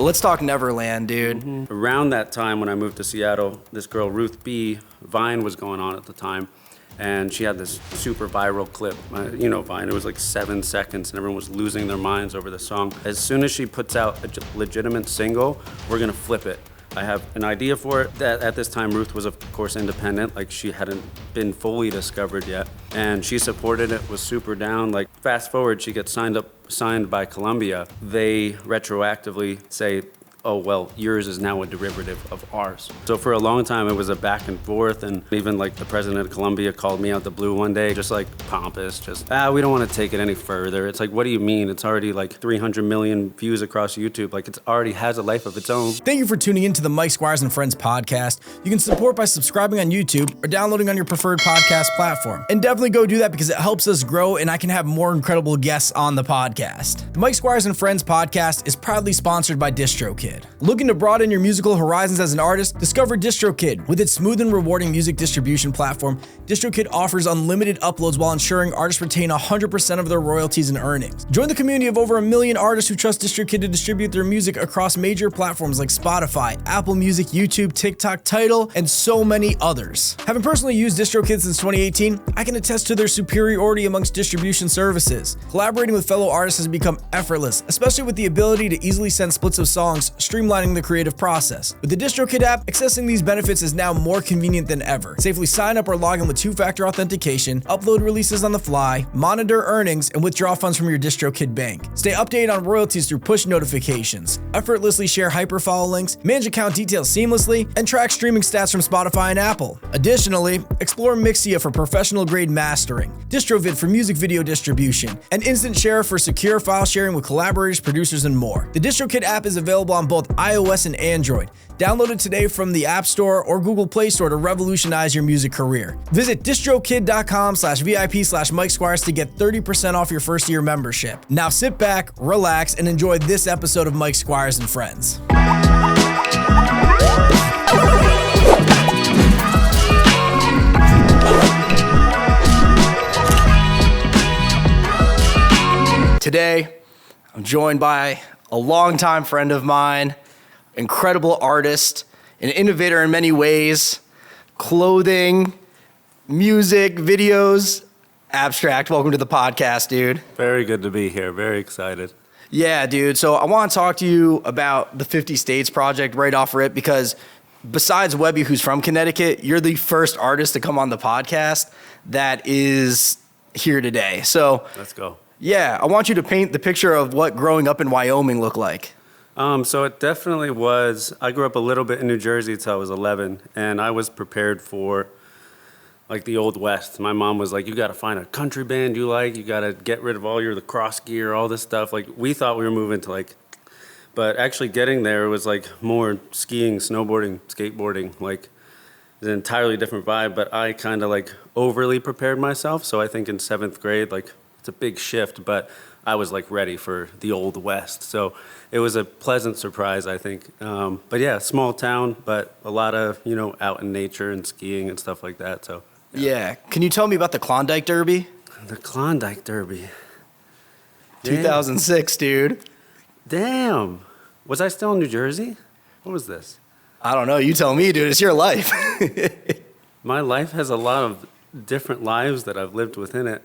Well, let's talk Neverland, dude. Around that time when I moved to Seattle, this girl, Ruth B Vine, was going on at the time. And she had this super viral clip. You know Vine, it was like 7 seconds and everyone was losing their minds over the song. As soon as she puts out a legitimate single, we're gonna flip it. I have an idea for it. At this time, Ruth was, of course, independent. Like, she hadn't been fully discovered yet. And she supported it, was super down. Like, fast forward, she gets signed by Columbia. They retroactively say, oh, well, yours is now a derivative of ours. So for a long time, it was a back and forth, and even like the president of Columbia called me out the blue one day, just like pompous, we don't want to take it any further. It's like, what do you mean? It's already like 300 million views across YouTube. Like, it's already has a life of its own. Thank you for tuning in to the Mike Squires and Friends podcast. You can support by subscribing on YouTube or downloading on your preferred podcast platform. And definitely go do that because it helps us grow and I can have more incredible guests on the podcast. The Mike Squires and Friends podcast is proudly sponsored by DistroKid. Looking to broaden your musical horizons as an artist? Discover DistroKid. With its smooth and rewarding music distribution platform, DistroKid offers unlimited uploads while ensuring artists retain 100% of their royalties and earnings. Join the community of over 1 million artists who trust DistroKid to distribute their music across major platforms like Spotify, Apple Music, YouTube, TikTok, Tidal, and so many others. Having personally used DistroKid since 2018, I can attest to their superiority amongst distribution services. Collaborating with fellow artists has become effortless, especially with the ability to easily send splits of songs, streamlining the creative process. With the DistroKid app, accessing these benefits is now more convenient than ever. Safely sign up or log in with 2-factor authentication, upload releases on the fly, monitor earnings, and withdraw funds from your DistroKid bank. Stay updated on royalties through push notifications, effortlessly share hyperfollow links, manage account details seamlessly, and track streaming stats from Spotify and Apple. Additionally, explore Mixia for professional-grade mastering, DistroVid for music video distribution, and Instant Share for secure file sharing with collaborators, producers, and more. The DistroKid app is available on both iOS and Android. Download it today from the App Store or Google Play Store to revolutionize your music career. Visit distrokid.com/VIP/Mike Squires to get 30% off your first year membership. Now sit back, relax, and enjoy this episode of Mike Squires and Friends. Today, I'm joined by a longtime friend of mine, incredible artist, an innovator in many ways, clothing, music, videos, Abstract. Welcome to the podcast, dude. Very good to be here. Very excited. Yeah, dude. So I want to talk to you about the 50 States project right off rip because besides Webby, who's from Connecticut, you're the first artist to come on the podcast that is here today. So let's go. Yeah, I want you to paint the picture of what growing up in Wyoming looked like. So it definitely was. I grew up a little bit in New Jersey until I was 11, and I was prepared for like the Old West. My mom was like, you got to find a country band you like. You got to get rid of all your lacrosse gear, all this stuff. Like, we thought we were moving to like, but actually getting there was like more skiing, snowboarding, skateboarding. Like, it was an entirely different vibe, but I kind of like overly prepared myself. So I think in 7th grade, like, it's a big shift, but I was like ready for the Old West. So it was a pleasant surprise, I think. But yeah, small town, but a lot of, out in nature and skiing and stuff like that. So yeah. Can you tell me about the Klondike Derby? The Klondike Derby. 2006, dude. Damn. Was I still in New Jersey? What was this? I don't know. You tell me, dude. It's your life. My life has a lot of different lives that I've lived within it.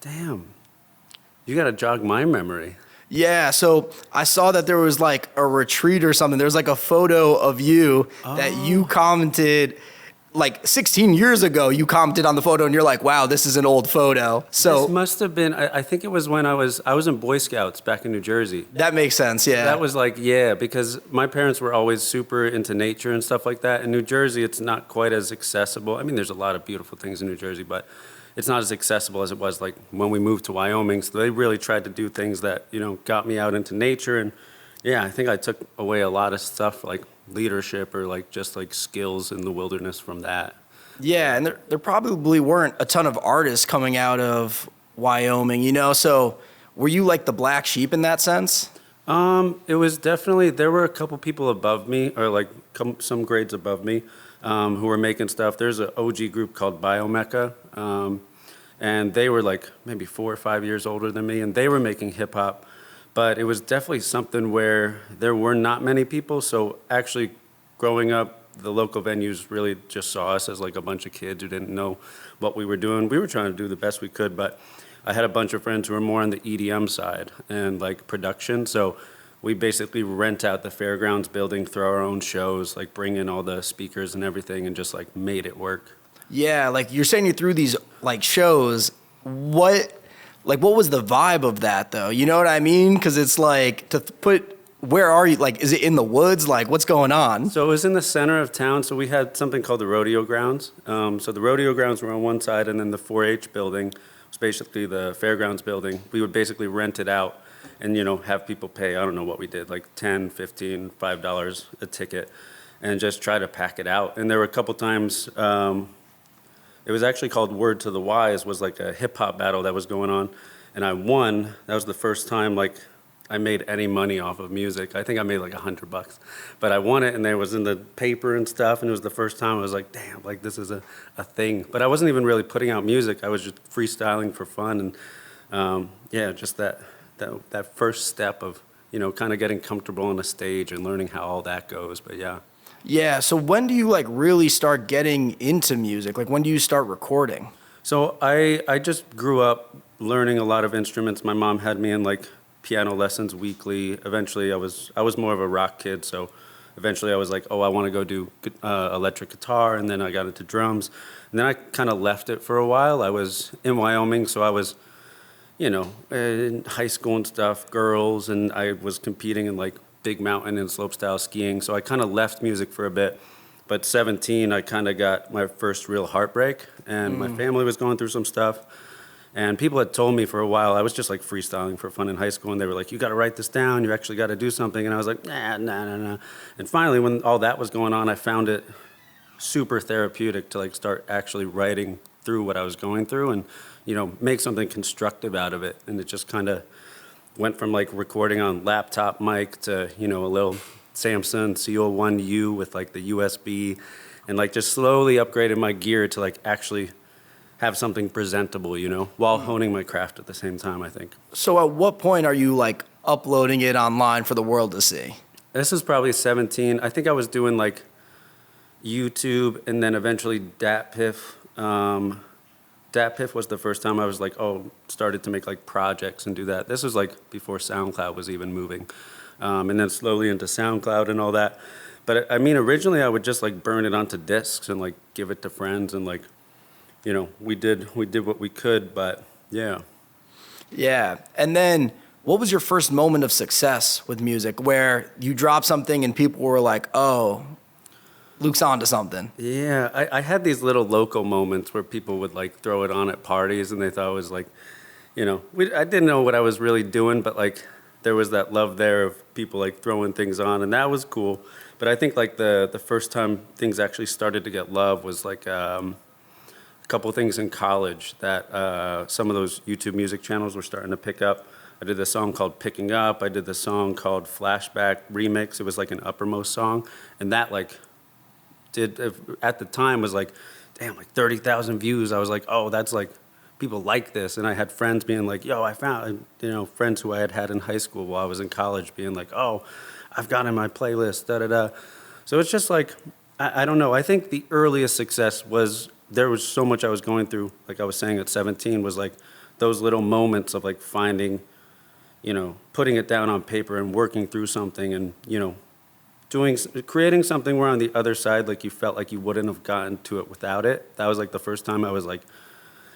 Damn. You got to jog my memory. Yeah, so I saw that there was like a retreat or something. There's like a photo of you that you commented like 16 years ago. You commented on the photo and you're like, wow, this is an old photo. So this must have been, I think it was when I was in Boy Scouts back in New Jersey. That makes sense, yeah. That was like, yeah, because my parents were always super into nature and stuff like that. In New Jersey, it's not quite as accessible. I mean, there's a lot of beautiful things in New Jersey, but it's not as accessible as it was like when we moved to Wyoming. So they really tried to do things that, got me out into nature. And yeah, I think I took away a lot of stuff like leadership or like just like skills in the wilderness from that. Yeah, and there probably weren't a ton of artists coming out of Wyoming, so were you like the black sheep in that sense? It was definitely, there were a couple people above me or like some grades above me who were making stuff. There's an OG group called Biomecha. And they were like maybe 4 or 5 years older than me, and they were making hip hop. But it was definitely something where there were not many people. So actually growing up, the local venues really just saw us as like a bunch of kids who didn't know what we were doing. We were trying to do the best we could, but I had a bunch of friends who were more on the EDM side and like production. So we basically rent out the fairgrounds building, throw our own shows, like bring in all the speakers and everything and just like made it work. Yeah, like you're saying you threw these like shows. What was the vibe of that though? You know what I mean? Because it's like where are you? Like, is it in the woods? Like, what's going on? So it was in the center of town. So we had something called the rodeo grounds. So the rodeo grounds were on one side, and then the 4-H building was basically the fairgrounds building. We would basically rent it out and, have people pay, I don't know what we did, like $10, $15, $5 a ticket, and just try to pack it out. And there were a couple times, it was actually called Word to the Wise, was like a hip hop battle that was going on. And I won. That was the first time, like, I made any money off of music. I think I made like $100, but I won it, and it was in the paper and stuff, and it was the first time I was like, damn, like this is a thing. But I wasn't even really putting out music. I was just freestyling for fun, and just that first step of, kind of getting comfortable on a stage and learning how all that goes, but yeah. Yeah, so when do you like really start getting into music? Like when do you start recording? So I just grew up learning a lot of instruments. My mom had me in like piano lessons weekly. Eventually I was more of a rock kid, so eventually I was like, oh, I want to go do electric guitar, and then I got into drums. And then I kind of left it for a while. I was in Wyoming, so I was, in high school and stuff, girls, and I was competing in like big mountain and slopestyle skiing, so I kind of left music for a bit. But 17, I kind of got my first real heartbreak, and my family was going through some stuff. And people had told me for a while, I was just like freestyling for fun in high school, and they were like, you got to write this down, you actually got to do something. And I was like, nah. And finally, when all that was going on, I found it super therapeutic to like start actually writing through what I was going through and, make something constructive out of it. And it just kind of went from like recording on laptop mic to, a little Samsung CO1U with like the USB, and like just slowly upgraded my gear to like actually have something presentable, while honing my craft at the same time, I think. So at what point are you like uploading it online for the world to see? This is probably 17. I think I was doing like YouTube and then eventually DatPiff. DatPiff was the first time I was like, started to make like projects and do that. This was like before SoundCloud was even moving. And then slowly into SoundCloud and all that. But I mean, originally I would just like burn it onto discs and like give it to friends, and like, we did what we could, but yeah. Yeah. And then what was your first moment of success with music where you dropped something and people were like, oh, Luke's onto something? Yeah, I had these little local moments where people would like throw it on at parties, and they thought it was like, I didn't know what I was really doing, but like there was that love there of people like throwing things on, and that was cool. But I think like the first time things actually started to get love was like a couple things in college that some of those YouTube music channels were starting to pick up. I did this song called Picking Up. I did this song called Flashback Remix. It was like an Uppermost song, and that like at the time was like, damn, like 30,000 views. I was like, oh, that's like, people like this. And I had friends being like, yo, I found, friends who I had in high school while I was in college being like, oh, I've got in my playlist, da-da-da. So it's just like, I don't know. I think the earliest success was, there was so much I was going through, like I was saying at 17, was like those little moments of like finding, putting it down on paper and working through something and, creating something where on the other side, like you felt like you wouldn't have gotten to it without it. That was like the first time I was like,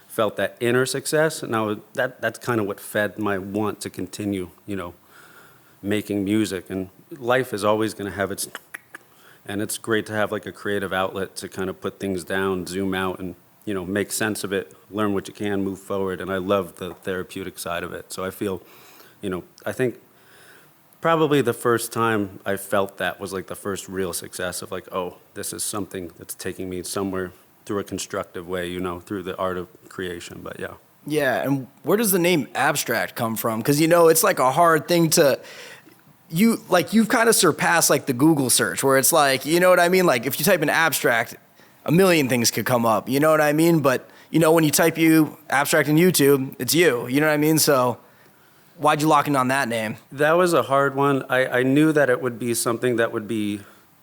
felt that inner success. And that's kind of what fed my want to continue, making music. And life is always going to have its, and it's great to have like a creative outlet to kind of put things down, zoom out, and, make sense of it, learn what you can, move forward. And I love the therapeutic side of it. So I feel, I think probably the first time I felt that was like the first real success of like, oh, this is something that's taking me somewhere through a constructive way, through the art of creation. But yeah. Yeah. And where does the name Abstract come from? Because, it's like a hard thing to, you've kind of surpassed like the Google search where it's like, you know what I mean? Like if you type in abstract, a million things could come up, you know what I mean? But, when you type abstract in YouTube, it's you know what I mean? So Why'd you lock in on that name? That was a hard one. I knew that it would be something that would be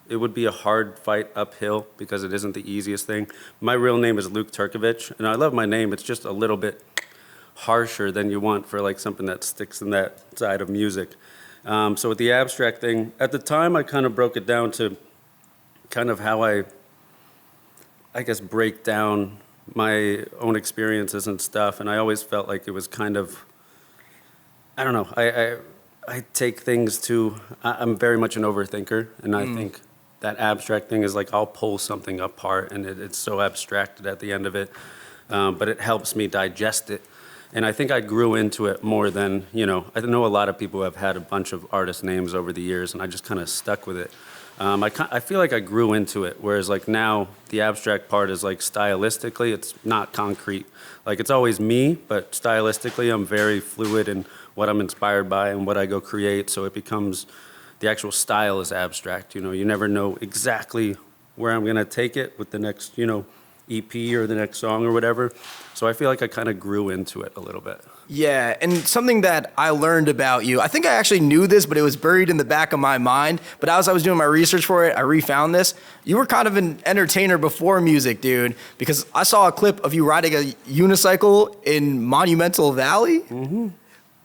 a hard fight uphill because it isn't the easiest thing. My real name is Luke Turkovich, and I love my name. It's just a little bit harsher than you want for like something that sticks in that side of music. So with the abstract thing, at the time I kind of broke it down to kind of how I guess break down my own experiences and stuff, and I always felt like it was kind of, I don't know, I take things to, I'm very much an overthinker, and I think that abstract thing is like I'll pull something apart, and it's so abstracted at the end of it, but it helps me digest it. And I think I grew into it more than, I know a lot of people have had a bunch of artist names over the years, and I just kind of stuck with it. I feel like I grew into it, whereas like now the abstract part is like stylistically, it's not concrete. Like it's always me, but stylistically I'm very fluid in what I'm inspired by and what I go create, so it becomes, the actual style is abstract. You never know exactly where I'm gonna take it with the next, EP or the next song or whatever. So I feel like I kind of grew into it a little bit. Yeah, and something that I learned about you, I think I actually knew this, but it was buried in the back of my mind. But as I was doing my research for it, I refound this. You were kind of an entertainer before music, dude, because I saw a clip of you riding a unicycle in Monumental Valley. Mm-hmm.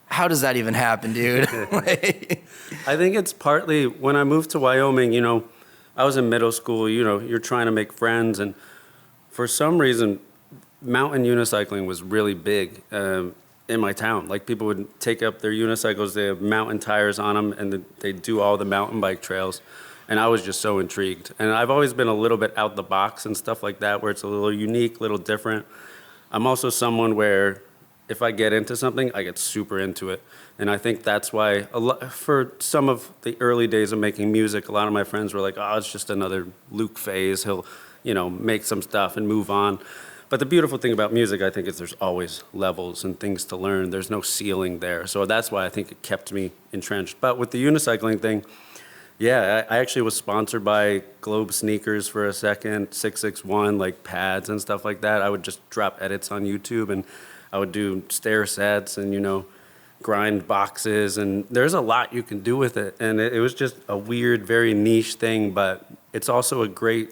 How does that even happen, dude? I think it's partly when I moved to Wyoming, I was in middle school, you're trying to make friends, and for some reason, mountain unicycling was really big in my town. Like people would take up their unicycles, they have mountain tires on them, and they do all the mountain bike trails. And I was just so intrigued. And I've always been a little bit out the box and stuff like that, where it's a little unique, a little different. I'm also someone where if I get into something, I get super into it. And I think that's why, for some of the early days of making music, a lot of my friends were like, oh, it's just another Luke phase. He'll make some stuff and move on. But the beautiful thing about music, I think, is there's always levels and things to learn. There's no ceiling there. So that's why I think it kept me entrenched. But with the unicycling thing, yeah, I actually was sponsored by Globe Sneakers for a second, 661, like pads and stuff like that. I would just drop edits on YouTube, and I would do stair sets and, grind boxes. And there's a lot you can do with it. And it was just a weird, very niche thing, but it's also a great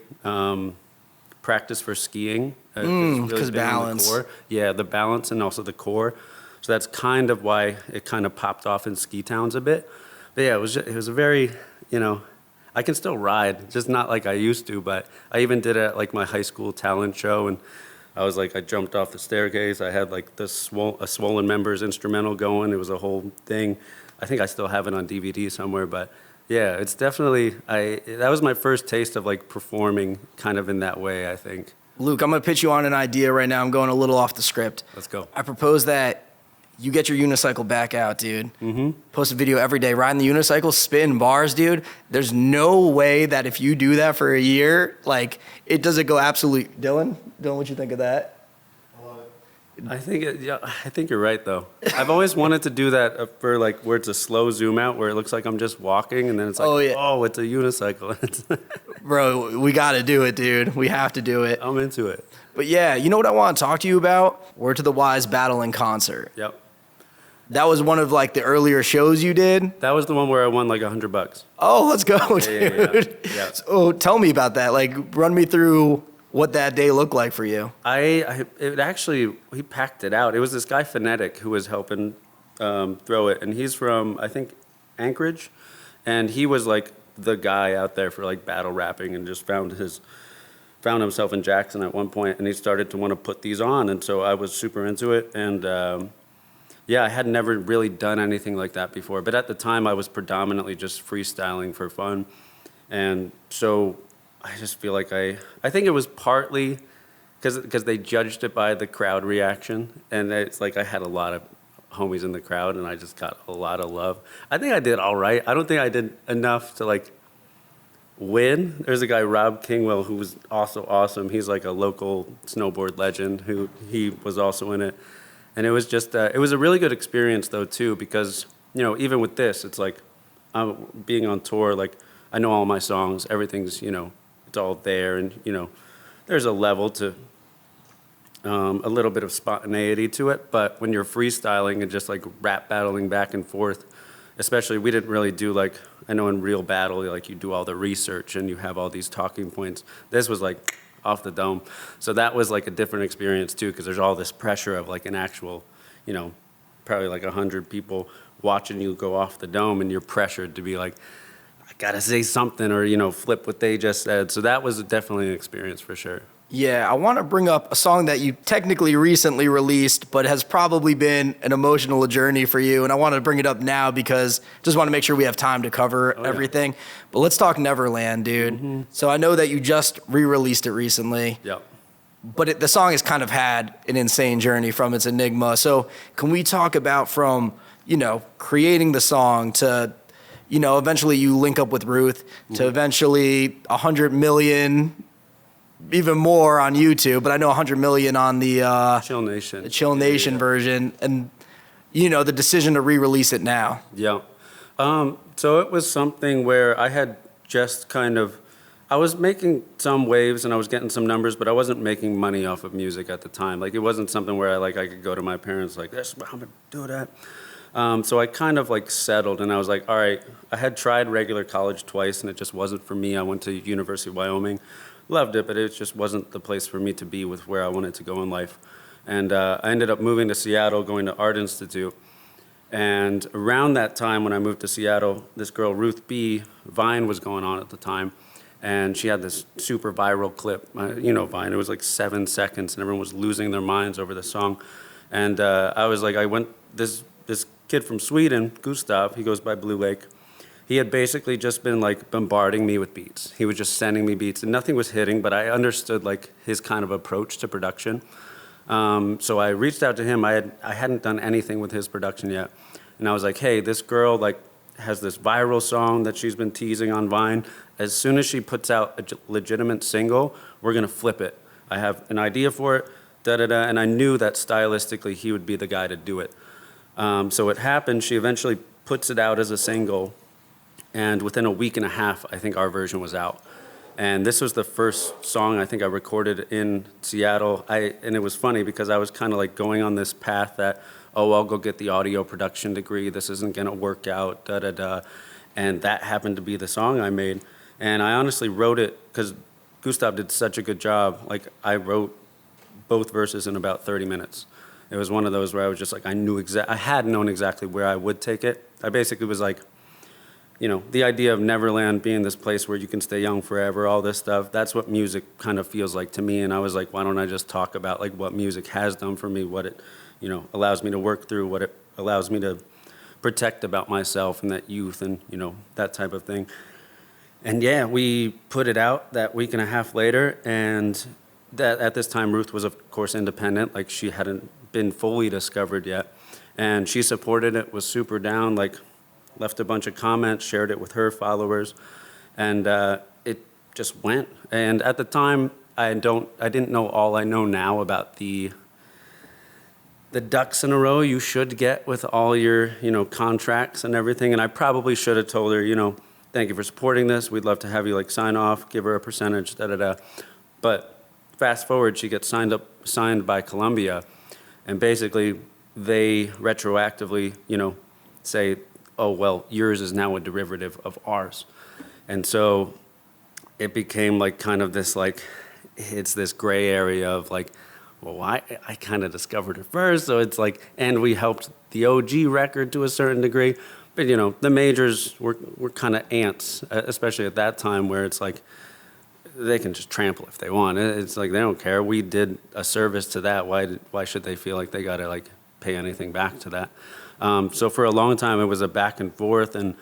practice for skiing. Because balance. Yeah, the balance and also the core. So that's kind of why it kind of popped off in ski towns a bit. But yeah, it was a very, I can still ride, just not like I used to. But I even did it at like my high school talent show, and I jumped off the staircase. I had like a Swollen Members instrumental going. It was a whole thing. I think I still have it on DVD somewhere, but yeah, it's definitely, that was my first taste of like performing kind of in that way, I think. Luke, I'm going to pitch you on an idea right now. I'm going a little off the script. Let's go. I propose that you get your unicycle back out, dude. Mm-hmm. Post a video every day, riding the unicycle, spitting bars, dude. There's no way that if you do that for a year, like, it doesn't go absolutely... Dylan, what you think of that? I think you're right, though. I've always wanted to do that for like where it's a slow zoom out, where it looks like I'm just walking, and then it's like, oh, it's a unicycle. Bro, we got to do it, dude. We have to do it. I'm into it. But yeah, you know what I want to talk to you about? Word to the Wise Battle in Concert. Yep. That was one of like the earlier shows you did? That was the one where I won like $100. Oh, let's go, dude. Yeah. So tell me about that. Like, run me through what that day looked like for you. He packed it out. It was this guy Phonetic who was helping throw it, and he's from, I think, Anchorage, and he was like the guy out there for like battle rapping, and just found himself in Jackson at one point, and he started to want to put these on, and so I was super into it, and I had never really done anything like that before, but at the time I was predominantly just freestyling for fun, and so I just feel like I think it was partly because they judged it by the crowd reaction, and it's like I had a lot of homies in the crowd, and I just got a lot of love. I think I did all right. I don't think I did enough to like win. There's a guy, Rob Kingwell, who was also awesome. He's like a local snowboard legend he was also in it. And it was just, it was a really good experience though too, because, even with this, it's like, I'm being on tour, like I know all my songs, everything's, it's all there, and, there's a level to a little bit of spontaneity to it. But when you're freestyling and just like rap battling back and forth, especially we didn't really do like, I know in real battle, like you do all the research and you have all these talking points. This was like off the dome. So that was like a different experience too, because there's all this pressure of like an actual, you know, probably like 100 people watching you go off the dome, and you're pressured to be like, I gotta say something, or, you know, flip what they just said. So that was definitely an experience for sure. Yeah, I want to bring up a song that you technically recently released, but has probably been an emotional journey for you. And I want to bring it up now because just want to make sure we have time to cover everything. But let's talk Neverland, dude. Mm-hmm. So I know that you just re-released it recently. Yep. But the song has kind of had an insane journey from its enigma. So can we talk about from, you know, creating the song to, you know, eventually you link up with Ruth, to eventually 100 million, even more on YouTube, but I know 100 million on the Chill Nation version, and, you know, the decision to re-release it now. Yeah. So it was something where I had just kind of, I was making some waves and I was getting some numbers, but I wasn't making money off of music at the time. Like, it wasn't something where I could go to my parents like, this, I'm gonna do that. So I kind of like settled, and I was like, all right, I had tried regular college twice and it just wasn't for me. I went to University of Wyoming, loved it, but it just wasn't the place for me to be with where I wanted to go in life. And I ended up moving to Seattle, going to Art Institute. And around that time when I moved to Seattle, this girl, Ruth B Vine, was going on at the time. And she had this super viral clip, you know, Vine. It was like 7 seconds, and everyone was losing their minds over the song. And I was like, this kid from Sweden, Gustav, he goes by BluLake. He had basically just been like bombarding me with beats. He was just sending me beats, and nothing was hitting, but I understood like his kind of approach to production. So I reached out to him. I hadn't done anything with his production yet. And I was like, hey, this girl like has this viral song that she's been teasing on Vine. As soon as she puts out a legitimate single, we're gonna flip it. I have an idea for it, and I knew that stylistically he would be the guy to do it. So it happened. She eventually puts it out as a single, and within a week and a half, I think our version was out. And this was the first song I think I recorded in Seattle. And it was funny because I was kind of like going on this path that, oh, I'll go get the audio production degree. This isn't gonna work out, And that happened to be the song I made. And I honestly wrote it because Gustav did such a good job. Like, I wrote both verses in about 30 minutes. It was one of those where I was just like, I had known exactly where I would take it. I basically was like, you know, the idea of Neverland being this place where you can stay young forever, all this stuff, that's what music kind of feels like to me. And I was like, why don't I just talk about like what music has done for me, what it, you know, allows me to work through, what it allows me to protect about myself and that youth and, you know, that type of thing. And yeah, we put it out that week and a half later, and that at this time Ruth was of course independent, like she hadn't been fully discovered yet. And she supported it, was super down, like left a bunch of comments, shared it with her followers, and it just went. And at the time, I didn't know all I know now about the ducks in a row you should get with all your, you know, contracts and everything. And I probably should have told her, you know, thank you for supporting this. We'd love to have you like sign off, give her a percentage, But fast forward, she gets signed by Columbia, and basically they retroactively, you know, say, oh, well, yours is now a derivative of ours. And so it became like kind of this like, it's this gray area of like, well, I kind of discovered it first, so it's like, and we helped the OG record to a certain degree, but you know, the majors were kind of ants, especially at that time where it's like, they can just trample if they want. It's like, they don't care. We did a service to that. Why should they feel like they got to like pay anything back to that? So for a long time, it was a back and forth, and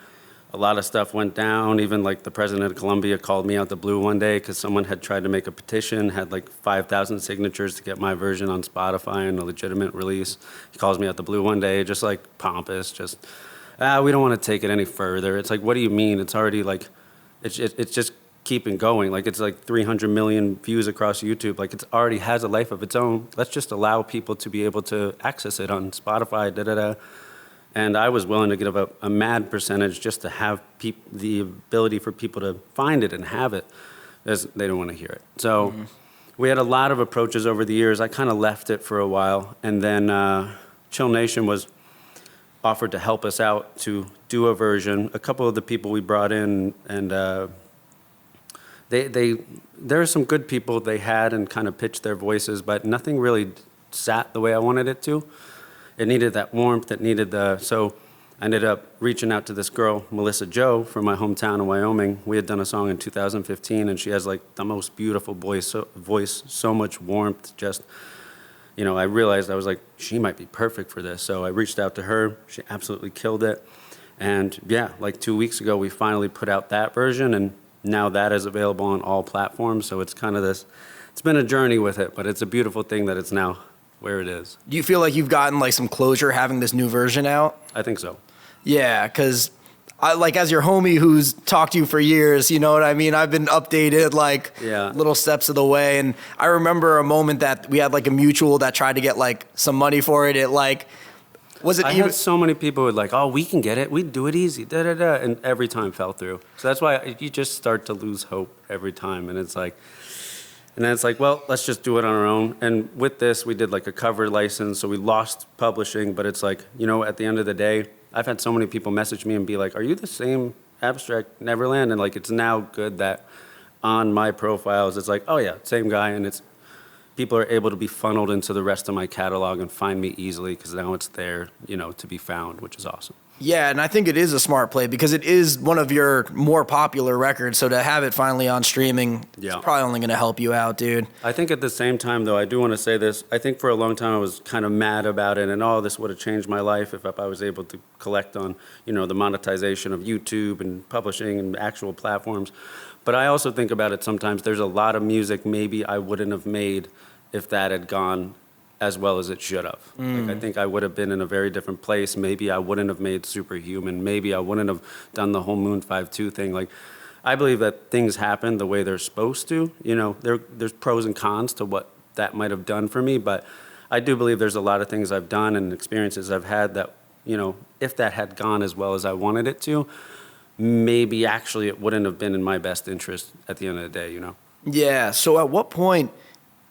a lot of stuff went down. Even like the president of Columbia called me out the blue one day because someone had tried to make a petition, had like 5,000 signatures to get my version on Spotify and a legitimate release. He calls me out the blue one day, just like pompous, just, we don't want to take it any further. It's like, what do you mean? It's already like, it's just keeping going. Like, it's like 300 million views across YouTube. Like, it already has a life of its own. Let's just allow people to be able to access it on Spotify, And I was willing to give up a mad percentage just to have the ability for people to find it and have it, as they don't want to hear it. So we had a lot of approaches over the years. I kind of left it for a while, and then Chill Nation was offered to help us out to do a version. A couple of the people we brought in, and there are some good people they had and kind of pitched their voices, but nothing really sat the way I wanted it to. It needed that warmth. It needed so I ended up reaching out to this girl, Melissa Joe, from my hometown in Wyoming. We had done a song in 2015, and she has like the most beautiful voice, so much warmth. Just, I realized I was like, she might be perfect for this. So I reached out to her. She absolutely killed it. And yeah, like 2 weeks ago, we finally put out that version, and now that is available on all platforms. So it's kind of it's been a journey with it, but it's a beautiful thing that it's now where it is. Do you feel like you've gotten like some closure having this new version out? I think so. Yeah, because as your homie who's talked to you for years, you know what I mean? I've been updated little steps of the way. And I remember a moment that we had like a mutual that tried to get like some money for it. I had so many people who were like, oh, we can get it. We'd do it easy, da-da-da. And every time fell through. So that's why you just start to lose hope every time. And then it's like, well, let's just do it on our own. And with this, we did like a cover license. So we lost publishing. But it's like, at the end of the day, I've had so many people message me and be like, are you the same abstract Neverland? And like, it's now good that on my profiles, it's like, oh yeah, same guy. And people are able to be funneled into the rest of my catalog and find me easily because now it's there, to be found, which is awesome. Yeah, and I think it is a smart play because it is one of your more popular records. So to have it finally on streaming, It's probably only going to help you out, dude. I think at the same time, though, I do want to say this. I think for a long time I was kind of mad about it, and this would have changed my life if I was able to collect on, the monetization of YouTube and publishing and actual platforms. But I also think about it sometimes. There's a lot of music maybe I wouldn't have made if that had gone as well as it should have. Like, I think I would have been in a very different place. Maybe I wouldn't have made Superhuman. Maybe I wouldn't have done the whole Moon 5-2 thing. Like, I believe that things happen the way they're supposed to. There's pros and cons to what that might have done for me, but I do believe there's a lot of things I've done and experiences I've had that, if that had gone as well as I wanted it to, maybe actually it wouldn't have been in my best interest at the end of the day, Yeah, so at what point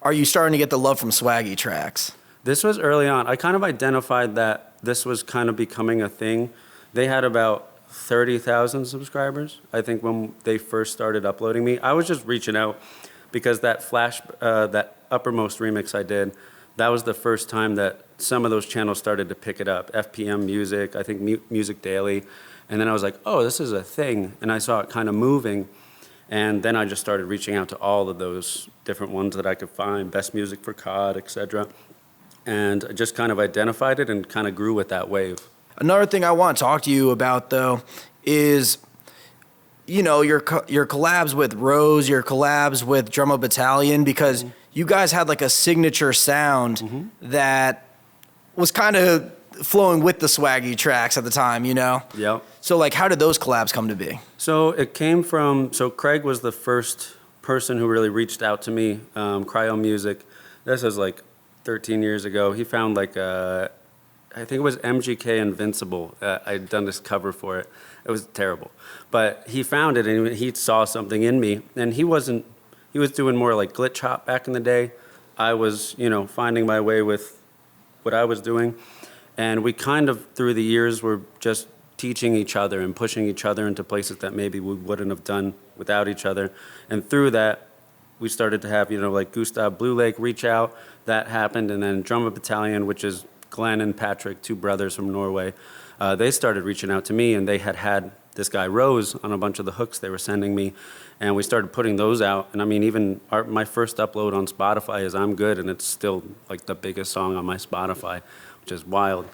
are you starting to get the love from swaggy tracks? This was early on. I kind of identified that this was kind of becoming a thing. They had about 30,000 subscribers, I think, when they first started uploading me. I was just reaching out because that that Uppermost remix I did, that was the first time that some of those channels started to pick it up. FPM Music, I think Music Daily. And then I was like, oh, this is a thing. And I saw it kind of moving. And then I just started reaching out to all of those different ones that I could find, Best Music for COD, etc. And I just kind of identified it and kind of grew with that wave. Another thing I want to talk to you about, though, is, your collabs with Rose, your collabs with Drumma Battalion, because you guys had like a signature sound that was kind of flowing with the swaggy tracks at the time, Yeah. So like, how did those collabs come to be? So it came from, Craig was the first person who really reached out to me, Cryo Music. This was like 13 years ago. He found like, I think it was MGK Invincible. I'd done this cover for it. It was terrible. But he found it and he saw something in me. And he was doing more like glitch hop back in the day. I was, finding my way with what I was doing. And we kind of, through the years, were just teaching each other and pushing each other into places that maybe we wouldn't have done without each other. And through that, we started to have, like Gustav BluLake reach out. That happened. And then Drumma Battalion, which is Glenn and Patrick, two brothers from Norway, they started reaching out to me, and they had this guy Rose on a bunch of the hooks they were sending me. And we started putting those out. And I mean, even my first upload on Spotify is I'm Good, and it's still like the biggest song on my Spotify, which is wild.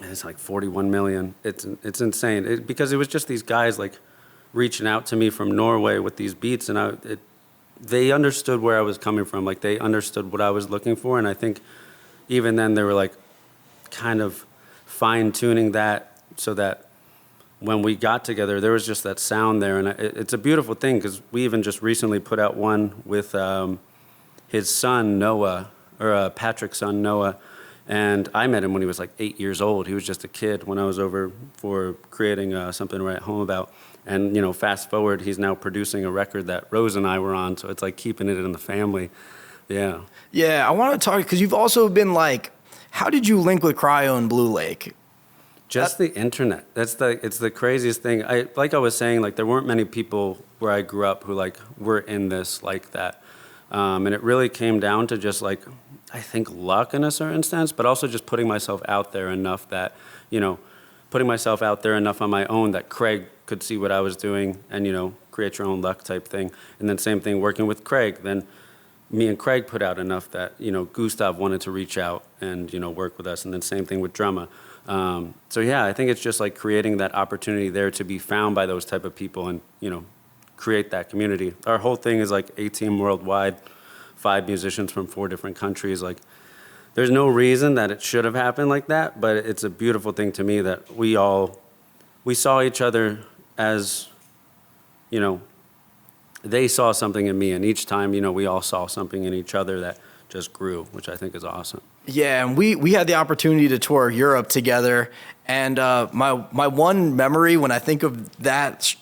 It's like 41 million. It's insane because it was just these guys like reaching out to me from Norway with these beats, and they understood where I was coming from. Like, they understood what I was looking for, and I think even then they were like kind of fine tuning that so that when we got together, there was just that sound there, and it's a beautiful thing because we even just recently put out one with his son Noah, or Patrick's son Noah. And I met him when he was like 8 years old. He was just a kid when I was over for creating something to write home about. And, you know, fast forward, he's now producing a record that Rose and I were on. So it's like keeping it in the family. Yeah. Yeah, I want to talk, because you've also been like, how did you link with Cryo and BluLake? Just the internet. It's the craziest thing. Like I was saying, like there weren't many people where I grew up who like were in this like that. And it really came down to just like, I think luck in a certain sense, but also just putting myself out there enough that, you know, putting myself out there enough on my own that Craig could see what I was doing and, you know, create your own luck type thing. And then same thing working with Craig. Then me and Craig put out enough that, you know, Gustav wanted to reach out and, you know, work with us. And then same thing with Drumma. So yeah, I think it's just like creating that opportunity there to be found by those type of people and, you know, create that community. Our whole thing is like 18 worldwide, 5 musicians from 4 different countries. Like there's no reason that it should have happened like that, but it's a beautiful thing to me that we saw each other as, you know, they saw something in me, and each time, you know, we all saw something in each other that just grew, which I think is awesome. Yeah, and we had the opportunity to tour Europe together, and my one memory when I think of that,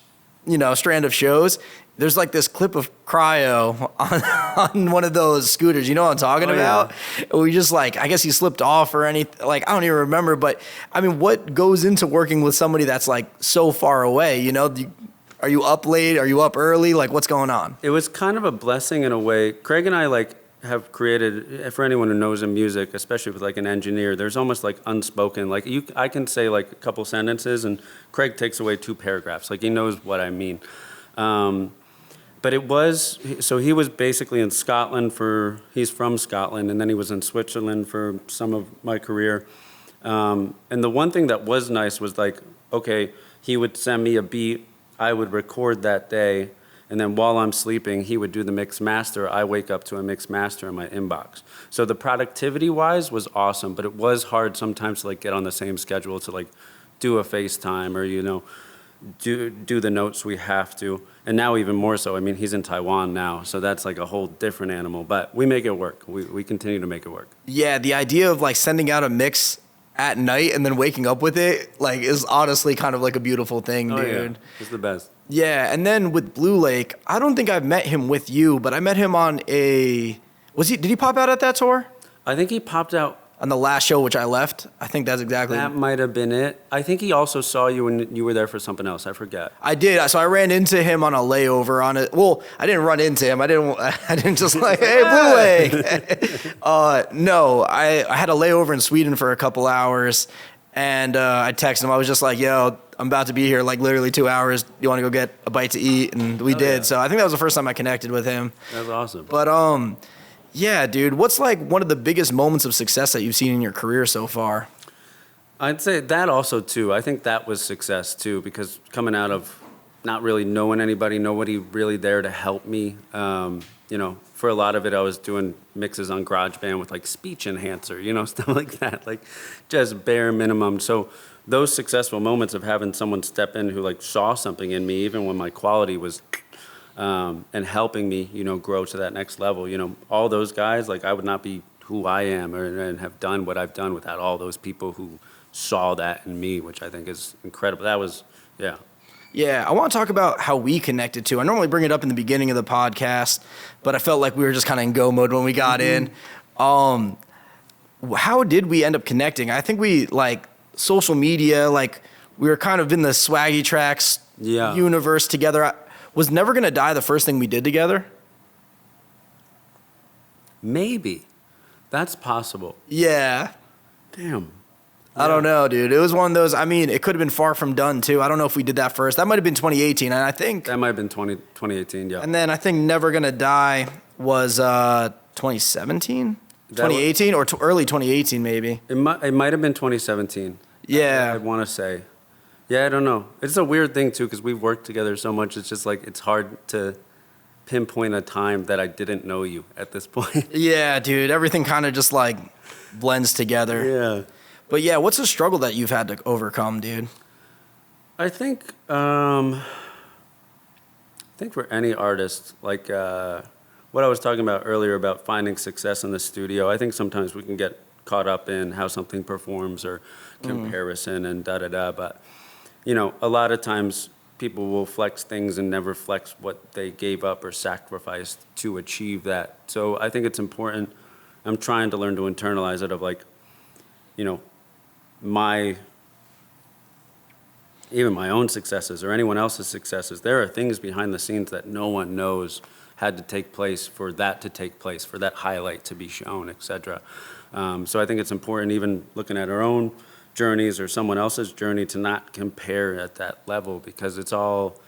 you know, strand of shows, there's like this clip of Cryo on one of those scooters. You know what I'm talking about? Yeah. We just like, I guess he slipped off or anything. Like, I don't even remember. But, I mean, what goes into working with somebody that's like so far away? You know, are you up late? Are you up early? Like, what's going on? It was kind of a blessing in a way. Craig and I like have created, for anyone who knows in music, especially with like an engineer, there's almost like unspoken, like I can say like a couple sentences and Craig takes away 2 paragraphs. Like he knows what I mean. But it was, so he was basically in Scotland he's from Scotland, and then he was in Switzerland for some of my career. And the one thing that was nice was like, okay, he would send me a beat, I would record that day, and then while I'm sleeping, he would do the mix master. I wake up to a mix master in my inbox. So the productivity-wise was awesome, but it was hard sometimes to like get on the same schedule to like do a FaceTime or, you know, do the notes we have to. And now even more so. I mean, he's in Taiwan now, so that's like a whole different animal. But we make it work. We continue to make it work. Yeah, the idea of like sending out a mix at night and then waking up with it, like, is honestly kind of like a beautiful thing, dude. Yeah. It's the best. Yeah, and then with BluLake, I don't think I've met him with you, but I met him on did he pop out at that tour? I think he popped out on the last show, which I left. I think that's exactly. That might have been it. I think he also saw you when you were there for something else. I forget. I did. So I ran into him on a layover on it. Well, I didn't run into him. I didn't just like, hey, BluLake. No, I had a layover in Sweden for a couple hours, and I texted him. I was just like, yo, I'm about to be here like literally 2 hours. You want to go get a bite to eat? And we did. Yeah. So I think that was the first time I connected with him. That's awesome. But yeah, dude, what's like one of the biggest moments of success that you've seen in your career so far? I'd say that also too. I think that was success too, because coming out of not really knowing anybody, nobody really there to help me. You know, for a lot of it, I was doing mixes on GarageBand with like speech enhancer, you know, stuff like that, like just bare minimum. So those successful moments of having someone step in who like saw something in me, even when my quality was and helping me, you know, grow to that next level. You know, all those guys, like I would not be who I am and have done what I've done without all those people who saw that in me, which I think is incredible. That was, yeah. Yeah, I want to talk about how we connected too. I normally bring it up in the beginning of the podcast, but I felt like we were just kind of in go mode when we got in. How did we end up connecting? I think we like social media, like we were kind of in the Swaggy Tracks universe together. Was Never Gonna Die the first thing we did together? Maybe. That's possible. Yeah. Damn. I don't know, dude. It was one of those, I mean, it could have been Far From Done, too. I don't know if we did that first. That might have been 2018, and I think... That might have been 2018, yeah. And then I think Never Gonna Die was 2017? 2018? Or early 2018, maybe. It might have been 2017. Yeah. I want to say. Yeah, I don't know. It's a weird thing, too, because we've worked together so much. It's just like, it's hard to pinpoint a time that I didn't know you at this point. Yeah, dude. Everything kind of just, like, blends together. Yeah. But, yeah, what's a struggle that you've had to overcome, dude? I think for any artist, like what I was talking about earlier about finding success in the studio, I think sometimes we can get caught up in how something performs or comparison and da-da-da. But, you know, a lot of times people will flex things and never flex what they gave up or sacrificed to achieve that. So I think it's important. I'm trying to learn to internalize it of like, you know, even my own successes or anyone else's successes, there are things behind the scenes that no one knows had to take place for that to take place, for that highlight to be shown, etc. So I think it's important, even looking at our own journeys or someone else's journey, to not compare at that level, because it's all,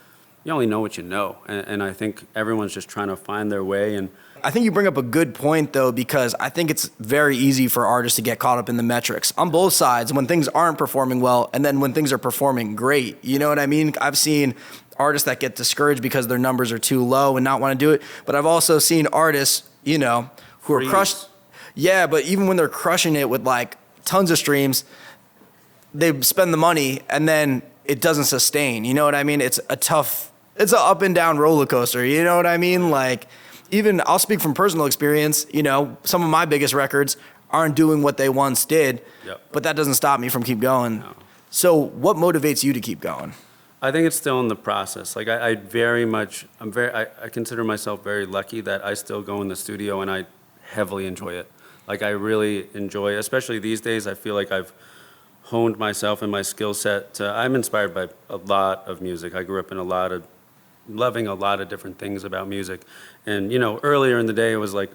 you only know what you know. And I think everyone's just trying to find their way. And I think you bring up a good point, though, because I think it's very easy for artists to get caught up in the metrics on both sides when things aren't performing well and then when things are performing great. You know what I mean? I've seen artists that get discouraged because their numbers are too low and not want to do it. But I've also seen artists, you know, who are crushed. Yeah, but even when they're crushing it with like tons of streams, they spend the money and then it doesn't sustain. You know what I mean? It's an up and down roller coaster. You know what I mean? Like, even I'll speak from personal experience, you know, some of my biggest records aren't doing what they once did, but that doesn't stop me from keep going. No. So what motivates you to keep going? I think it's still in the process. Like I consider myself very lucky that I still go in the studio and I heavily enjoy it. Like I really enjoy, especially these days, I feel like I've honed myself and my skill set. I'm inspired by a lot of music. I grew up in loving a lot of different things about music. And, you know, earlier in the day, it was like,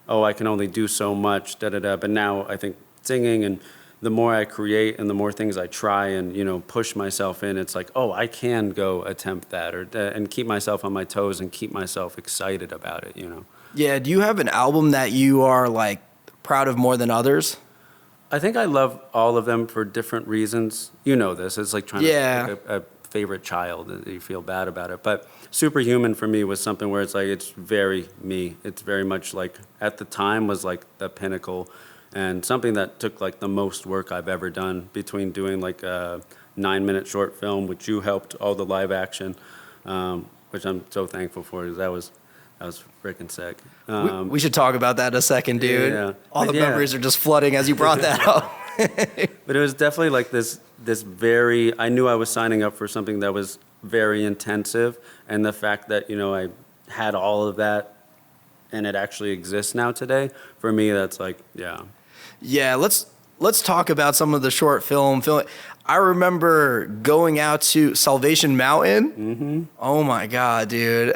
oh, I can only do so much, da-da-da. But now I think singing, and the more I create and the more things I try and, you know, push myself in, it's like, oh, I can go attempt that and keep myself on my toes and keep myself excited about it, you know. Yeah. Do you have an album that you are, like, proud of more than others? I think I love all of them for different reasons. You know this. It's like trying to pick a favorite child. You feel bad about it. But Superhuman for me was something where it's like, it's very me. It's very much like, at the time was like the pinnacle, and something that took like the most work I've ever done, between doing like a 9-minute short film, which you helped all the live action, which I'm so thankful for, because that was freaking sick. We should talk about that in a second, dude. Yeah. All the memories are just flooding as you brought that up. But it was definitely like this very, I knew I was signing up for something that was very intensive, and the fact that, you know, I had all of that and it actually exists now today, for me, that's like, yeah. Yeah, let's talk about some of the short film. I remember going out to Salvation Mountain. Mm-hmm. Oh my God, dude.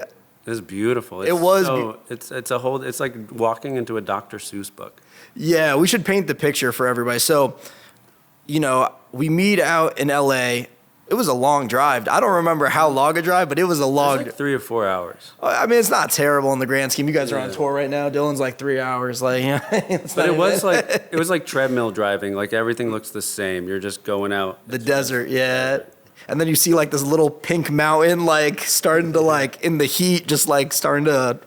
It was beautiful. It's like walking into a Dr. Seuss book. Yeah, we should paint the picture for everybody. So, you know, we meet out in LA. It was a long drive. I don't remember how long a drive, but it was a long. It was like 3 or 4 hours. I mean, it's not terrible in the grand scheme. You guys are on tour right now. Dylan's like 3 hours. Like, but it was like treadmill driving. Like everything looks the same. You're just going out the desert, yeah. And then you see like this little pink mountain, like starting to like in the heat, just like starting to,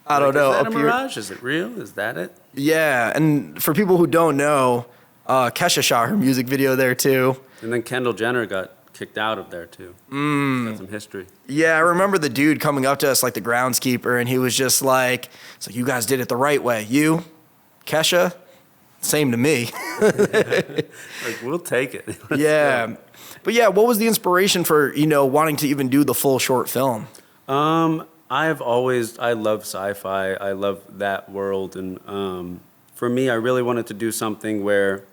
I don't know. Is that a mirage? Is it real? Is that it? Yeah. And for people who don't know, Kesha shot her music video there too. And then Kendall Jenner got kicked out of there too. Got some history. Yeah, I remember the dude coming up to us, like the groundskeeper, and he was just like, "So you guys did it the right way. You, Kesha, same to me." Like, we'll take it. Yeah. But yeah, what was the inspiration for, you know, wanting to even do the full short film? I love sci-fi. I love that world. And for me, I really wanted to do something where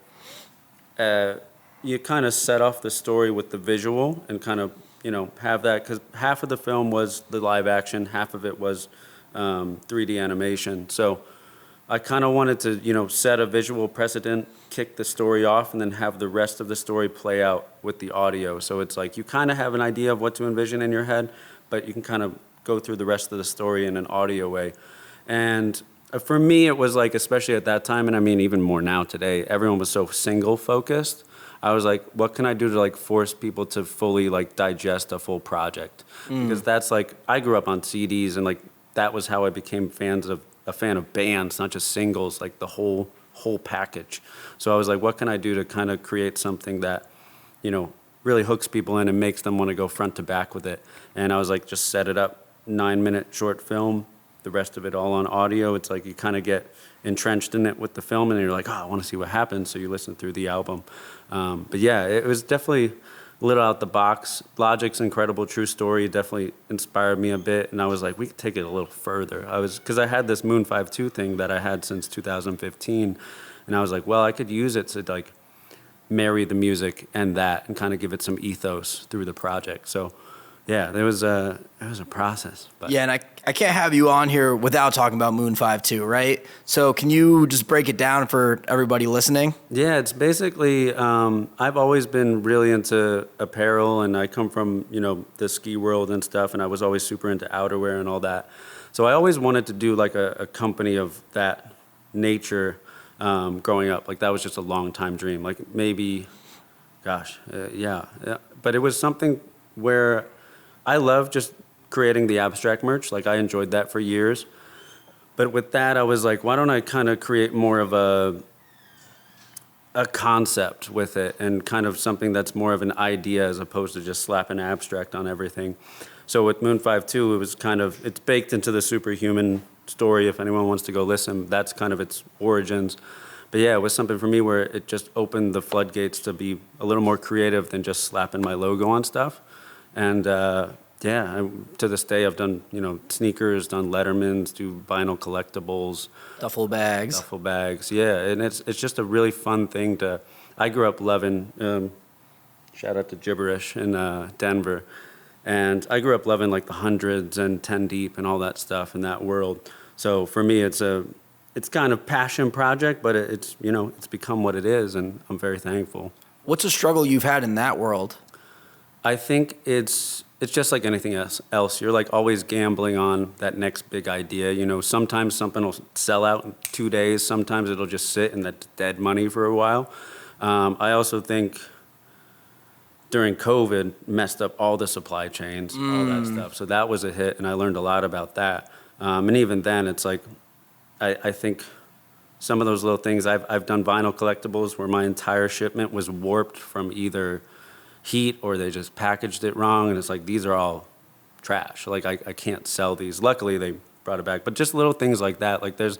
you kind of set off the story with the visual and kind of, you know, have that, because half of the film was the live action, half of it was 3D animation. So I kind of wanted to, you know, set a visual precedent, kick the story off, and then have the rest of the story play out with the audio. So it's like you kind of have an idea of what to envision in your head, but you can kind of go through the rest of the story in an audio way. And for me, it was like, especially at that time, and I mean even more now today, everyone was so single focused. I was like, what can I do to like force people to fully like digest a full project? Because that's like, I grew up on CDs, and like that was how I became a fan of bands, not just singles, like the whole package. So I was like, what can I do to kind of create something that, you know, really hooks people in and makes them want to go front to back with it? And I was like, just set it up, 9-minute short film, the rest of it all on audio. It's like you kind of get entrenched in it with the film, and you're like, oh, I want to see what happens. So you listen through the album. But yeah, it was definitely a little out the box. Logic's incredible true story definitely inspired me a bit, and I was like, we could take it a little further. Because I had this Moon 5-2 thing that I had since 2015, and I was like, well, I could use it to like marry the music and that, and kind of give it some ethos through the project. So yeah, it was a process. But. Yeah, and I can't have you on here without talking about Moon 5-2, right? So can you just break it down for everybody listening? Yeah, it's basically, I've always been really into apparel, and I come from, the ski world and stuff, and I was always super into outerwear and all that. So I always wanted to do like a company of that nature growing up. Like that was just a long time dream. Like maybe, yeah. But it was something where I love just creating the abstract merch. Like I enjoyed that for years. But with that, I was like, why don't I kind of create more of a concept with it, and kind of something that's more of an idea as opposed to just slapping abstract on everything. So with Moon 5-2, it was it's baked into the Superhuman story. If anyone wants to go listen, that's kind of its origins. But yeah, it was something for me where it just opened the floodgates to be a little more creative than just slapping my logo on stuff. And to this day, I've done, sneakers, done Lettermans, do vinyl collectibles. Duffel bags. Yeah, and it's just a really fun thing I grew up loving, shout out to Gibberish in Denver. And I grew up loving like the Hundreds and 10 Deep and all that stuff in that world. So for me, it's kind of passion project, but it's become what it is, and I'm very thankful. What's a struggle you've had in that world? I think it's just like anything else. You're like always gambling on that next big idea. Sometimes something will sell out in 2 days. Sometimes it'll just sit in that dead money for a while. I also think during COVID messed up all the supply chains, all that stuff. So that was a hit, and I learned a lot about that. And even then, it's like, I think some of those little things, I've done vinyl collectibles where my entire shipment was warped from either heat or they just packaged it wrong, and it's like, these are all trash. Like I can't sell these. Luckily they brought it back, but just little things like that. Like there's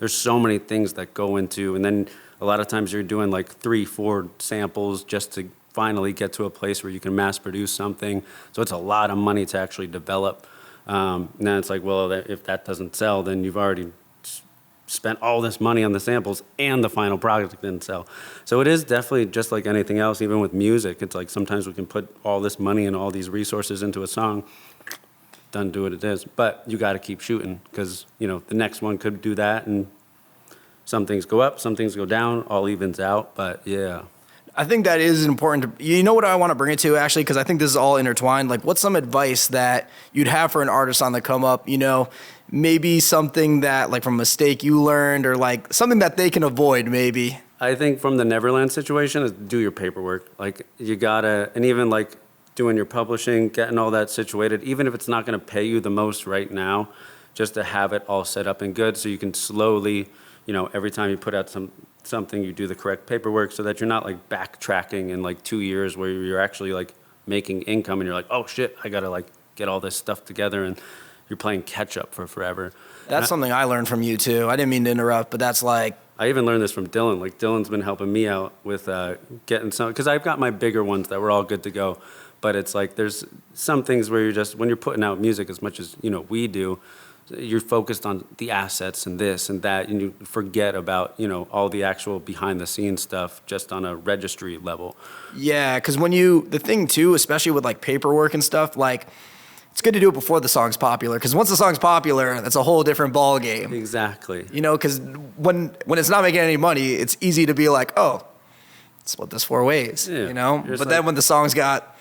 so many things that go into, and then a lot of times you're doing like 3-4 samples just to finally get to a place where you can mass produce something. So it's a lot of money to actually develop. And then it's like, well, if that doesn't sell, then you've already spent all this money on the samples and the final product didn't sell. So it is definitely just like anything else, even with music. It's like sometimes we can put all this money and all these resources into a song, doesn't do what it is. But you got to keep shooting, because the next one could do that, and some things go up, some things go down, all evens out. But yeah. I think that is important to, you know what I want to bring it to, actually, because I think this is all intertwined. Like, what's some advice that you'd have for an artist on the come up, maybe something that, like, from a mistake you learned, or like something that they can avoid maybe? I think from the Neverland situation is do your paperwork. Like, you gotta, and even like doing your publishing, getting all that situated, even if it's not gonna pay you the most right now, just to have it all set up and good so you can slowly, every time you put out something, you do the correct paperwork, so that you're not like backtracking in like 2 years where you're actually like making income and you're like, oh shit, I gotta like get all this stuff together, and you're playing catch up for forever. That's something I learned from you too. I didn't mean to interrupt, but that's like, I even learned this from Dylan. Like Dylan's been helping me out with getting some, because I've got my bigger ones that were all good to go, but it's like there's some things where you're just, when you're putting out music as much as we do, you're focused on the assets and this and that, and you forget about, all the actual behind the scenes stuff just on a registry level. Yeah, because the thing too, especially with like paperwork and stuff, like it's good to do it before the song's popular, because once the song's popular, that's a whole different ball game. Exactly. Because when it's not making any money, it's easy to be like, oh, split this 4 ways, Yeah. But then when the song's got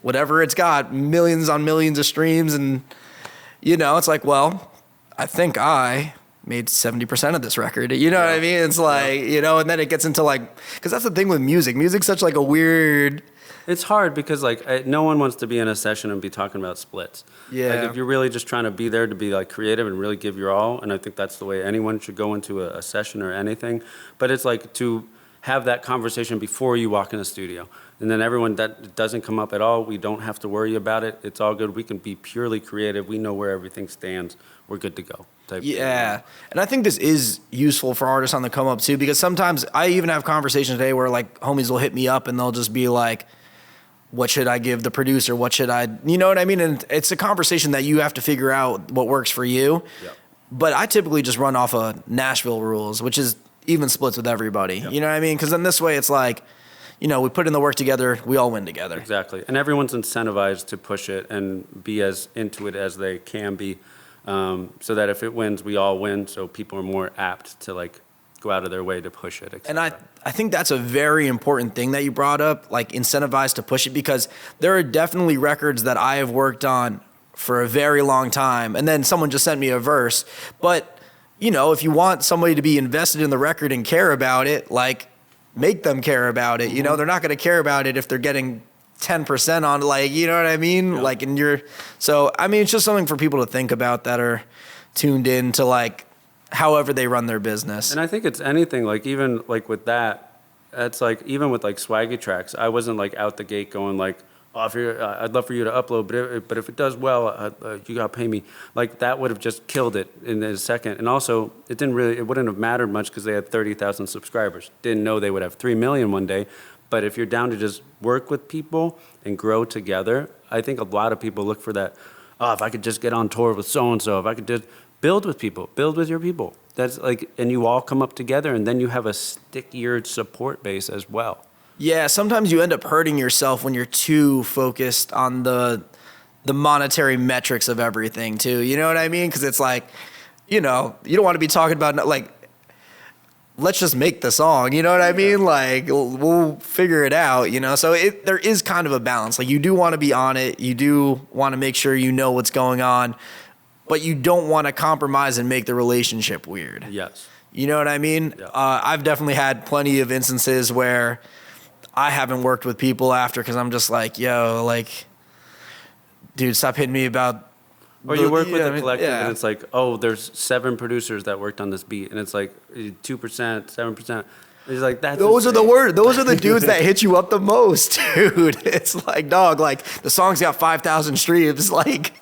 whatever it's got, millions on millions of streams, and it's like, well, I think I made 70% of this record. You know what I mean? It's like, and then it gets into like, because that's the thing with music. Music's such like a weird. It's hard because like no one wants to be in a session and be talking about splits. Yeah. Like if you're really just trying to be there to be like creative and really give your all, and I think that's the way anyone should go into a session or anything. But it's like to have that conversation before you walk in the studio. And then everyone that doesn't come up at all, we don't have to worry about it. It's all good. We can be purely creative. We know where everything stands. We're good to go. Type Yeah. And I think this is useful for artists on the come up too, because sometimes I even have conversations today where like homies will hit me up and they'll just be like, what should I give the producer? What should I, you know what I mean? And it's a conversation that you have to figure out what works for you. Yep. But I typically just run off of Nashville rules, which is even splits with everybody. Yep. You know what I mean? Because then this way it's like, you know, we put in the work together, we all win together. Exactly. And everyone's incentivized to push it and be as into it as they can be, so that if it wins, we all win. So people are more apt to like go out of their way to push it. And I think that's a very important thing that you brought up, like incentivized to push it, because there are definitely records that I have worked on for a very long time. And then someone just sent me a verse. But, you know, if you want somebody to be invested in the record and care about it, like, make them care about it. You know, they're not going to care about it if they're getting 10% on, like, you know what I mean? Yeah. Like, so, I mean, it's just something for people to think about that are tuned in to, like, however they run their business. And I think it's anything, like even like with that, it's like even with like swaggy tracks, I wasn't like out the gate going like, oh, if you're, I'd love for you to upload, but if it does well, you gotta pay me. Like that would have just killed it in a second. And also, it wouldn't have mattered much because they had 30,000 subscribers. Didn't know they would have 3 million one day. But if you're down to just work with people and grow together, I think a lot of people look for that. Oh, if I could just get on tour with so and so, if I could just build with people, build with your people. That's like, and you all come up together, and then you have a stickier support base as well. Yeah, sometimes you end up hurting yourself when you're too focused on the monetary metrics of everything too. You know what I mean? Because it's like, you know, you don't want to be talking about like, let's just make the song. You know what I mean? Like we'll figure it out. You know, so there is kind of a balance. Like you do want to be on it. You do want to make sure you know what's going on, but you don't want to compromise and make the relationship weird. Yes. You know what I mean? Yeah. I've definitely had plenty of instances where I haven't worked with people after because I'm just like, yo, like, dude, stop hitting me about. Or you work with a collective, yeah. and it's like, oh, there's 7 producers that worked on this beat, and it's like 2%, 7%. It's like that's Those insane. are the words. Those are the dudes that hit you up the most, dude. It's like, dog, like the song's got 5,000 streams. Like,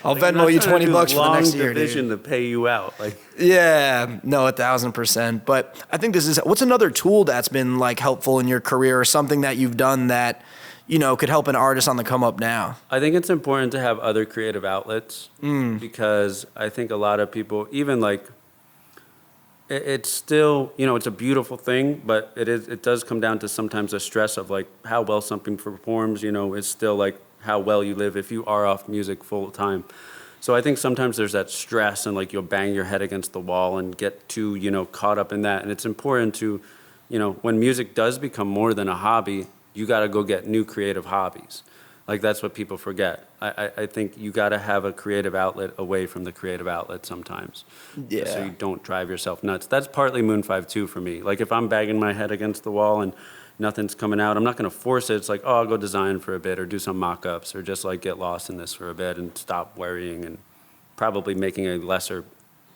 I'll Like, Venmo you $20 for the long next year, division dude. to pay you out. Like, Yeah, no, 1,000%. But I think this is, what's another tool that's been like helpful in your career, or something that you've done that, you know, could help an artist on the come up now? I think it's important to have other creative outlets because I think a lot of people, even like, it's still, you know, it's a beautiful thing, but it does come down to sometimes a stress of like how well something performs, you know, is still like how well you live if you are off music full time. So I think sometimes there's that stress and like you'll bang your head against the wall and get too, you know, caught up in that. And it's important to, you know, when music does become more than a hobby, you got to go get new creative hobbies. Like that's what people forget. I think you got to have a creative outlet away from the creative outlet sometimes. Yeah. So you don't drive yourself nuts. That's partly Moon 5-2 for me. Like if I'm banging my head against the wall and nothing's coming out, I'm not going to force it. It's like, oh, I'll go design for a bit or do some mock-ups or just like get lost in this for a bit and stop worrying and probably making a lesser,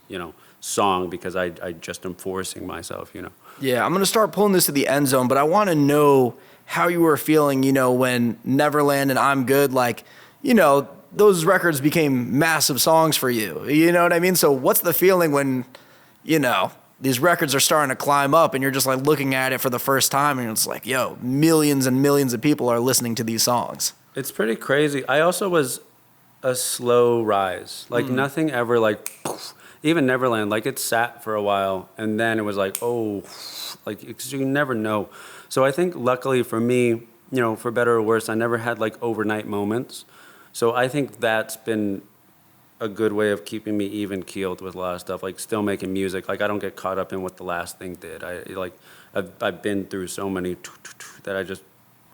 you know, song because I just am forcing myself, you know. Yeah, I'm going to start pulling this to the end zone, but I want to know how you were feeling, you know, when Neverland and I'm Good, like, you know, those records became massive songs for you. You know what I mean? So what's the feeling when, you know, these records are starting to climb up and you're just like looking at it for the first time and it's like, yo, millions and millions of people are listening to these songs? It's pretty crazy. I also was a slow rise. Like nothing ever like, even Neverland, like it sat for a while and then it was like, oh, like, because you never know. So I think luckily for me, you know, for better or worse, I never had like overnight moments. So I think that's been a good way of keeping me even keeled with a lot of stuff, like still making music. Like I don't get caught up in what the last thing did. I've been through so many that I just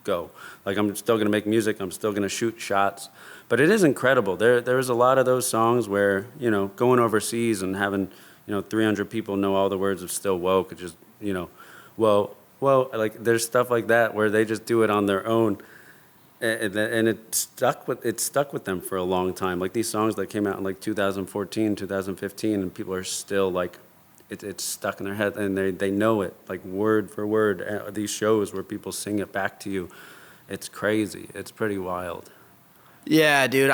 go. Like I'm still gonna make music, I'm still gonna shoot shots. But it is incredible. There's a lot of those songs where, you know, going overseas and having, you know, 300 people know all the words of Still Woke, it just, you know, well, like there's stuff like that where they just do it on their own. And it stuck with them for a long time. Like these songs that came out in like 2014, 2015, and people are still like, it's stuck in their head and they know it like word for word. These shows where people sing it back to you. it's crazy. It's pretty wild. Yeah, dude.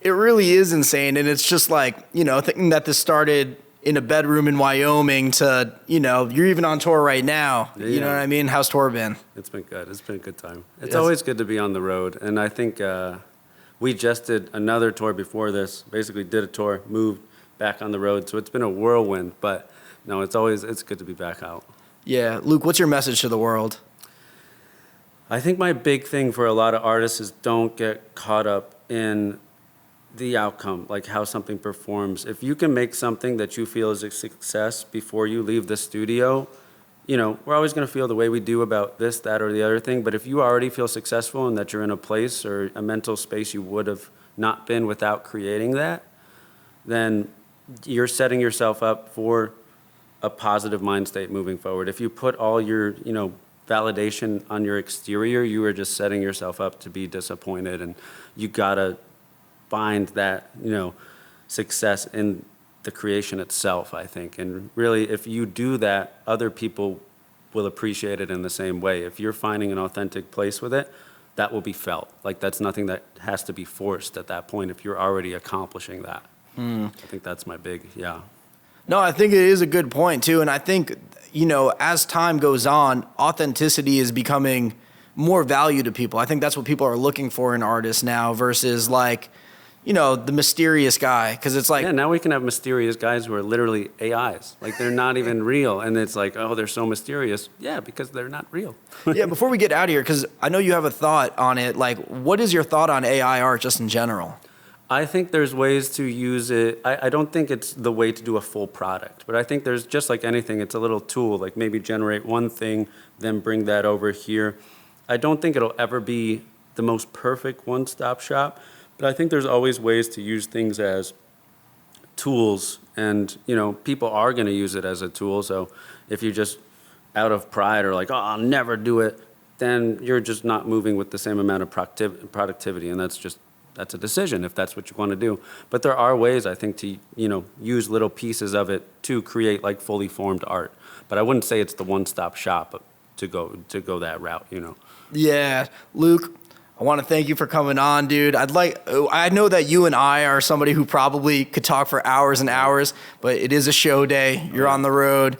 It really is insane. And it's just like, thinking that this started in a bedroom in Wyoming to, you're even on tour right now. Yeah. You know what I mean? How's tour been? It's been good. It's been a good time. It's Yes. always good to be on the road. And I think we just did another tour before this, basically did a tour, moved back on the road. So it's been a whirlwind, but no, it's good to be back out. Yeah. Luke, what's your message to the world? I think my big thing for a lot of artists is don't get caught up in the outcome, like how something performs. If you can make something that you feel is a success before you leave the studio, we're always going to feel the way we do about this, that, or the other thing. But if you already feel successful and that you're in a place or a mental space you would have not been without creating that, then you're setting yourself up for a positive mind state moving forward. If you put all your, validation on your exterior, you are just setting yourself up to be disappointed. And you gotta find that, success in the creation itself, I think. And really, if you do that, other people will appreciate it in the same way. If you're finding an authentic place with it, that will be felt. Like, that's nothing that has to be forced at that point if you're already accomplishing that. I think that's my big, yeah. No, I think it is a good point too. And I think, as time goes on, authenticity is becoming more value to people. I think that's what people are looking for in artists now versus the mysterious guy. Cause it's like, yeah, now we can have mysterious guys who are literally AIs. Like, they're not even real. And it's like, oh, they're so mysterious. Yeah, because they're not real. yeah, before we get out of here, cause I know you have a thought on it. Like, what is your thought on AI art just in general? I think there's ways to use it. I don't think it's the way to do a full product, but I think there's, just like anything, it's a little tool, like maybe generate one thing, then bring that over here. I don't think it'll ever be the most perfect one-stop shop, but I think there's always ways to use things as tools, and people are going to use it as a tool. So if you just out of pride or like, oh, I'll never do it, then you're just not moving with the same amount of productivity, and that's a decision if that's what you want to do. But there are ways, I think, to use little pieces of it to create like fully formed art. But I wouldn't say it's the one-stop shop to go that route. Yeah, Luke, I want to thank you for coming on, dude. I know that you and I are somebody who probably could talk for hours and hours, but it is a show day. You're on the road.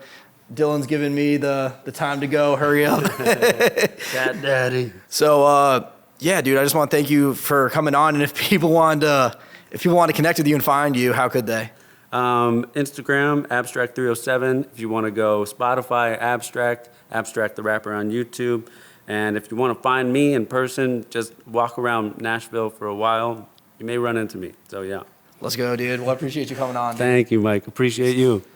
Dylan's giving me the time to go. Hurry up. Cat daddy. So, yeah, dude, I just want to thank you for coming on. And if people want to connect with you and find you, how could they? Instagram, Abstract307. If you want to go Spotify, Abstract the rapper on YouTube. And if you want to find me in person, just walk around Nashville for a while. You may run into me. So, yeah. Let's go, dude. Well, I appreciate you coming on. Thank you, Mike. Appreciate you.